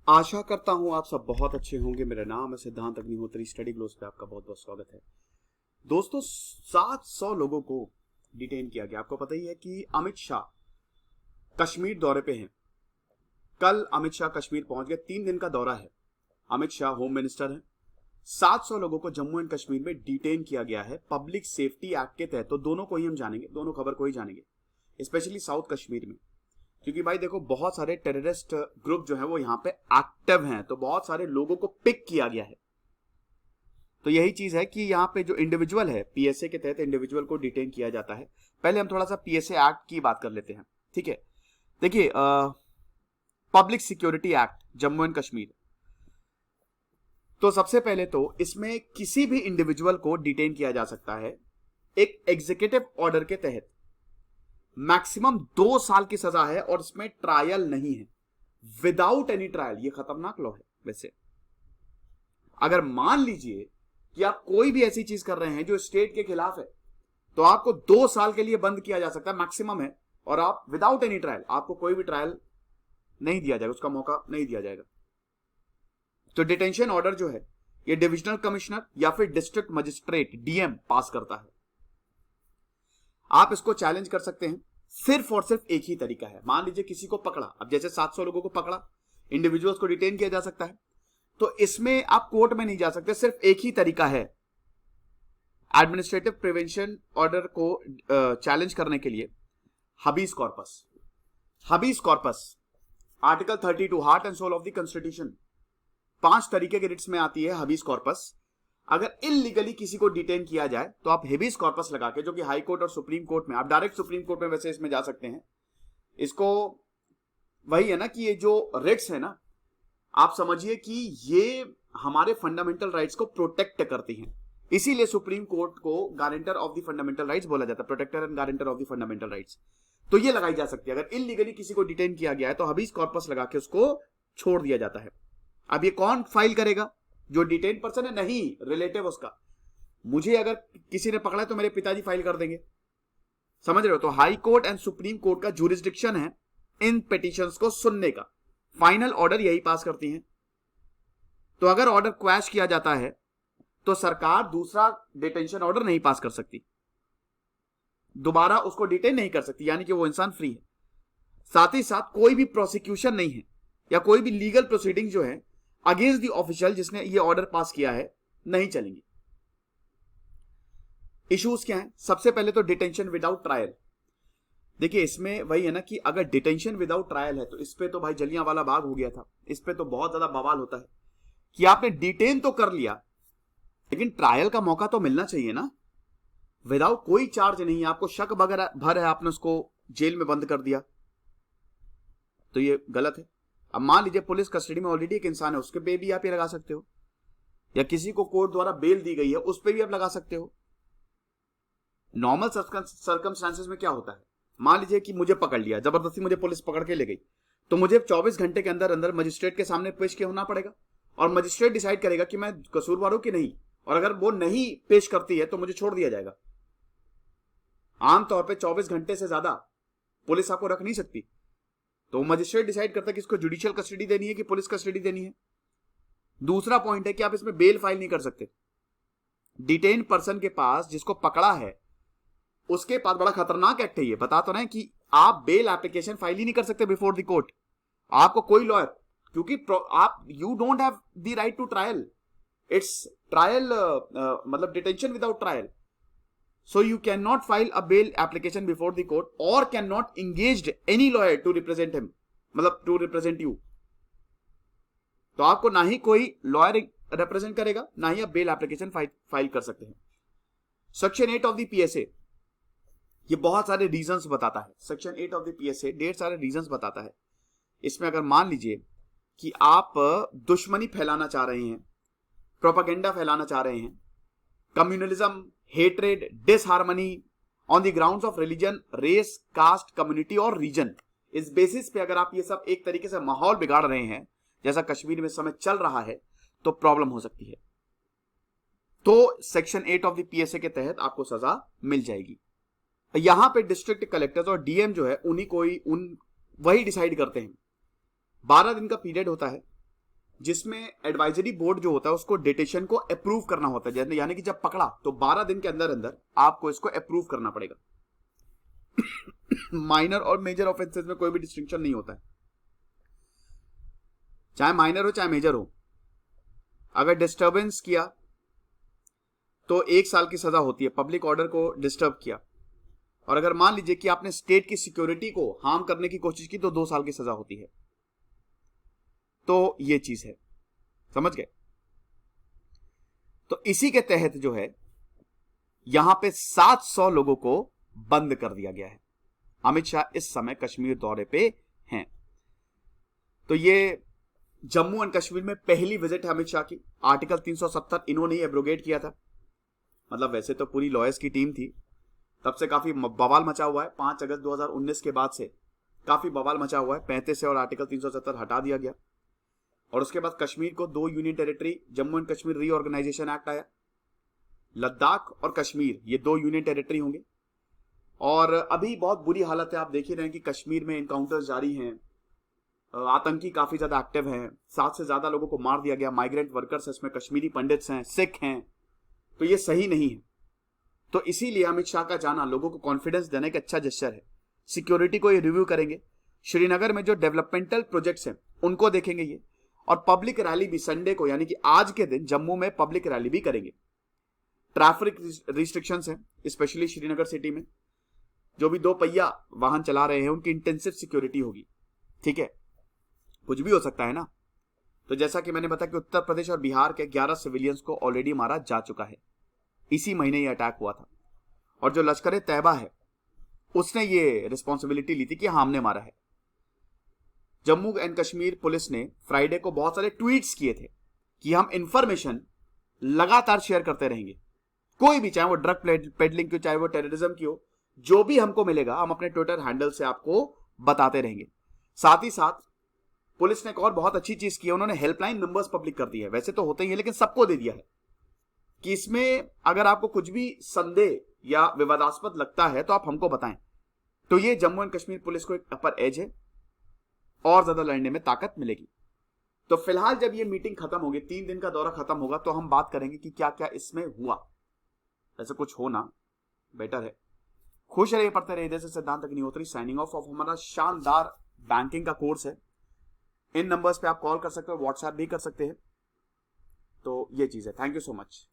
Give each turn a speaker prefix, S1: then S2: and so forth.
S1: आशा करता हूं आप सब बहुत अच्छे होंगे। मेरा नाम है सिद्धांत अग्निहोत्री। स्टडी ग्लोस पे आपका बहुत बहुत स्वागत है। दोस्तों, 700 लोगों को डिटेन किया गया। आपको पता ही है कि अमित शाह कश्मीर दौरे पे हैं। कल अमित शाह कश्मीर पहुंच गए। 3 दिन का दौरा है। अमित शाह होम मिनिस्टर हैं। 700 लोगों को जम्मू एंड कश्मीर में डिटेन किया गया है पब्लिक सेफ्टी एक्ट के तहत। तो दोनों को ही हम जानेंगे, दोनों खबर को ही जानेंगे, स्पेशली साउथ कश्मीर में। क्योंकि भाई देखो, बहुत सारे टेररिस्ट ग्रुप जो है वो यहां पे एक्टिव हैं, तो बहुत सारे लोगों को पिक किया गया है। तो यही चीज है कि यहां पे जो इंडिविजुअल है, पीएसए के तहत इंडिविजुअल को डिटेन किया जाता है। पहले हम थोड़ा सा पीएसए एक्ट की बात कर लेते हैं, ठीक है। देखिए, public security act Jammu and Kashmir. तो सबसे पहले तो इसमें किसी भी इंडिविजुअल को डिटेन किया जा सकता है एक एग्जीक्यूटिव ऑर्डर के तहत। मैक्सिमम 2 साल की सजा है और इसमें ट्रायल नहीं है, विदाउट एनी ट्रायल। ये खतरनाक लॉ है। वैसे अगर मान लीजिए कि आप कोई भी ऐसी चीज कर रहे हैं जो स्टेट के खिलाफ है, तो आपको 2 साल के लिए बंद किया जा सकता है, मैक्सिमम है। और आप विदाउट एनी ट्रायल, आपको कोई भी ट्रायल नहीं दिया जाएगा, उसका मौका नहीं दिया जाएगा। तो डिटेंशन ऑर्डर जो है ये डिविजनल कमिश्नर या फिर डिस्ट्रिक्ट मजिस्ट्रेट डीएम पास करता है। आप इसको चैलेंज कर सकते हैं। सिर्फ और सिर्फ एक ही तरीका है। मान लीजिए किसी को पकड़ा, अब जैसे 700 लोगों को पकड़ा, इंडिविजुअल्स को डिटेन किया जा सकता है, तो इसमें आप कोर्ट में नहीं जा सकते। सिर्फ एक ही तरीका है एडमिनिस्ट्रेटिव प्रिवेंशन ऑर्डर को चैलेंज करने के लिए, habeas corpus. Habeas corpus article 32 heart and soul of the constitution. 5 तरीके के रिट्स में आती है हबीस कॉर्पस। अगर इलीगली किसी को डिटेन किया जाए तो आप हेबियस कॉर्पस लगा के, जो कि हाई कोर्ट और सुप्रीम कोर्ट में, आप डायरेक्ट सुप्रीम कोर्ट में वैसे इसमें जा सकते हैं। इसको वही है ना कि ये जो रिट्स है ना, आप समझिए कि ये हमारे फंडामेंटल राइट्स को प्रोटेक्ट करती हैं। इसीलिए सुप्रीम कोर्ट को guarantor of the fundamental rights बोला जाता है, protector and guarantor of the fundamental rights. तो ये लगाई जा सकती है। अगर इलीगली किसी को डिटेन किया गया है तो हबीस कॉर्पस लगा के उसको छोड़ दिया जाता है। अब ये कौन फाइल करेगा? जो डिटेन पर्सन है, नहीं रिलेटिव उसका। मुझे अगर किसी ने पकड़ा है तो मेरे पिताजी फाइल कर देंगे, समझ रहे हो? तो high court and supreme court का जुरिस्डिक्शन है इन पिटीशंस को सुनने का। फाइनल ऑर्डर यही पास करती हैं। तो अगर ऑर्डर क्वैश किया जाता है तो सरकार दूसरा डिटेंशन ऑर्डर नहीं पास कर सकती, दोबारा उसको डिटेन नहीं कर सकती, यानी कि वो इंसान फ्री है। साथ ही साथ कोई भी प्रोसिक्यूशन नहीं है या कोई भी लीगल प्रोसीडिंग जो है अगेंस्ट द ऑफिशियल जिसने ये ऑर्डर पास किया है, नहीं चलेंगी। इश्यूज क्या है? सबसे पहले तो डिटेंशन विदाउट ट्रायल। देखिए, इसमें वही है ना कि अगर डिटेंशन विदाउट ट्रायल है तो इस पे तो भाई जलियांवाला बाग हो गया था। इस पे तो बहुत ज्यादा बवाल होता है कि आपने डिटेन तो कर लिया, लेकिन ट्रायल का मौका तो मिलना चाहिए ना। विदाउट कोई चार्ज नहीं है, आपको शक भर है, आपने उसको जेल में बंद कर दिया, तो ये गलत है। अब मान लीजिए पुलिस कस्टडी में ऑलरेडी एक इंसान है, उसके पे भी आप ये लगा सकते हो, या किसी को कोर्ट द्वारा बेल दी गई है उस पे भी आप लगा सकते हो। नॉर्मल सर्कमस्टांसेस में क्या होता है, मान लीजिए कि मुझे पकड़ लिया, जबरदस्ती मुझे पुलिस पकड़ के ले गई, तो मुझे 24 घंटे के अंदर अंदर मजिस्ट्रेट के सामने पेश किया होना पड़ेगा, और मजिस्ट्रेट डिसाइड करेगा कि मैं कसूरवार हूं कि नहीं। और अगर वो नहीं पेश करती है तो मुझे छोड़ दिया जाएगा। आमतौर पर 24 घंटे से ज्यादा पुलिस आपको रख नहीं सकती। तो मजिस्ट्रेट डिसाइड करता है कि इसको जुडिशियल कस्टडी देनी है कि पुलिस कस्टडी देनी है। दूसरा पॉइंट है कि आप इसमें बेल फाइल नहीं कर सकते। डिटेन पर्सन के पास, जिसको पकड़ा है, उसके पास बड़ा खतरनाक एक्ट है ये, बता तो रहे हैं कि आप बेल एप्लीकेशन फाइल ही नहीं कर सकते बिफोर द कोर्ट। आपको कोई लॉयर, क्योंकि आप you don't have the right to trial, it's trial मतलब detention without trial. So you cannot file a bail application before the court or cannot engage any lawyer to represent him, मतलब to represent you। तो आपको ना ही कोई lawyer represent करेगा, ना ही आप bail application file कर सकते हैं। सेक्शन 8 ऑफ द पीएसए ये बहुत सारे रीजंस बताता है। सेक्शन 8 ऑफ द पीएसए ढेर सारे रीजंस बताता है। इसमें अगर मान लीजिए कि आप दुश्मनी फैलाना चाह रहे हैं, प्रोपेगेंडा फैलाना चाह रहे हैं, communalism, hatred, disharmony on the grounds of religion, race, caste, community और रीजन, इस बेसिस पे अगर आप ये सब एक तरीके से माहौल बिगाड़ रहे हैं, जैसा कश्मीर में समय चल रहा है, तो प्रॉब्लम हो सकती है। तो सेक्शन 8 ऑफ द पीएसए के तहत आपको सजा मिल जाएगी। यहां पे डिस्ट्रिक्ट कलेक्टर्स और डीएम जो है वही डिसाइड करते हैं। 12 दिन का पीरियड होता है जिसमें एडवाइजरी बोर्ड जो होता है उसको डिटेशन को अप्रूव करना होता है, यानी कि जब पकड़ा तो 12 दिन के अंदर अंदर आपको इसको अप्रूव करना पड़ेगा। माइनर और मेजर ऑफेंसेस में कोई भी डिस्टिंक्शन नहीं होता है, चाहे माइनर हो चाहे मेजर हो। अगर डिस्टर्बेंस किया तो 1 साल की सजा होती है, पब्लिक ऑर्डर को डिस्टर्ब किया, और अगर मान लीजिए कि आपने स्टेट की सिक्योरिटी को हार्म करने की कोशिश की तो 2 साल की सजा होती है। तो ये चीज है, समझ गए। तो इसी के तहत जो है यहां पे 700 लोगों को बंद कर दिया गया है। अमित शाह इस समय कश्मीर दौरे पे हैं। तो ये जम्मू एंड कश्मीर में पहली विजिट है अमित शाह की। आर्टिकल 370 इन्होंने ही एब्रोगेट किया था। मतलब वैसे तो पूरी लॉयर्स की टीम थी, तब से काफी बवाल मचा हुआ है। 5 अगस्त 2019 के बाद से काफी बवाल मचा हुआ है। 35 से और आर्टिकल 370 हटा दिया गया, और उसके बाद कश्मीर को 2 union territory, Jammu and Kashmir reorganisation act आया। लद्दाख और कश्मीर ये 2 यूनियन टेरिटरी होंगे। और अभी बहुत बुरी हालत है, आप देख ही रहे हैं कि कश्मीर में इनकाउंटर्स जारी हैं, आतंकी काफी ज्यादा एक्टिव हैं, 7 से ज्यादा लोगों को मार दिया गया। माइग्रेंट वर्कर्स है इसमें, कश्मीरी पंडित्स हैं, सिख हैं, तो ये सही नहीं है। तो इसीलिए अमित शाह का जाना लोगों को कॉन्फिडेंस देने का अच्छा जेस्चर है। सिक्योरिटी को ये रिव्यू करेंगे, श्रीनगर में जो डेवलपमेंटल प्रोजेक्ट्स हैं उनको देखेंगे ये, और पब्लिक रैली भी संडे को यानी कि आज के दिन जम्मू में पब्लिक रैली भी करेंगे। ट्रैफिक रिस्ट्रिक्शंस हैं स्पेशली श्रीनगर सिटी में, जो भी 2 पहिया वाहन चला रहे हैं उनकी इंटेंसिव सिक्योरिटी होगी। ठीक है, कुछ भी हो सकता है ना। तो जैसा कि मैंने बताया कि उत्तर प्रदेश और बिहार के 11 सिविलियंस को ऑलरेडी मारा जा चुका है, इसी महीने ये अटैक हुआ था। और जो लश्कर तैयबा है उसने ये रिस्पॉन्सिबिलिटी ली थी कि हमने मारा है। जम्मू एंड कश्मीर पुलिस ने फ्राइडे को बहुत सारे ट्वीट्स किए थे कि हम इंफॉर्मेशन लगातार शेयर करते रहेंगे, कोई भी, चाहे वो ड्रग पेडलिंग की हो, चाहे वो टेररिज्म की हो, जो भी हमको मिलेगा हम अपने ट्विटर हैंडल से आपको बताते रहेंगे। साथ ही साथ पुलिस ने एक और बहुत अच्छी चीज की है, उन्होंने हेल्पलाइन नंबर्स पब्लिक कर दिए हैं। वैसे तो होते ही है लेकिन सबको दे दिया है कि इसमें अगर आपको कुछ भी संदेह या विवादास्पद लगता है तो आप हमको बताएं। तो ये जम्मू एंड कश्मीर पुलिस को एक अपर एज है, और ज्यादा लड़ने में ताकत मिलेगी। तो फिलहाल जब ये मीटिंग खत्म होगी, 3 दिन का दौरा खत्म होगा, तो हम बात करेंगे कि क्या क्या इसमें हुआ। ऐसा कुछ होना बेटर है। खुश रहिए, पढ़ते रहिए। जैसे सिद्धांत अग्निहोत्री साइनिंग ऑफ। हमारा शानदार बैंकिंग का कोर्स है, इन नंबर्स पे आप कॉल कर सकते हो, व्हाट्सएप भी कर सकते हैं। तो ये चीज है। Thank you so much.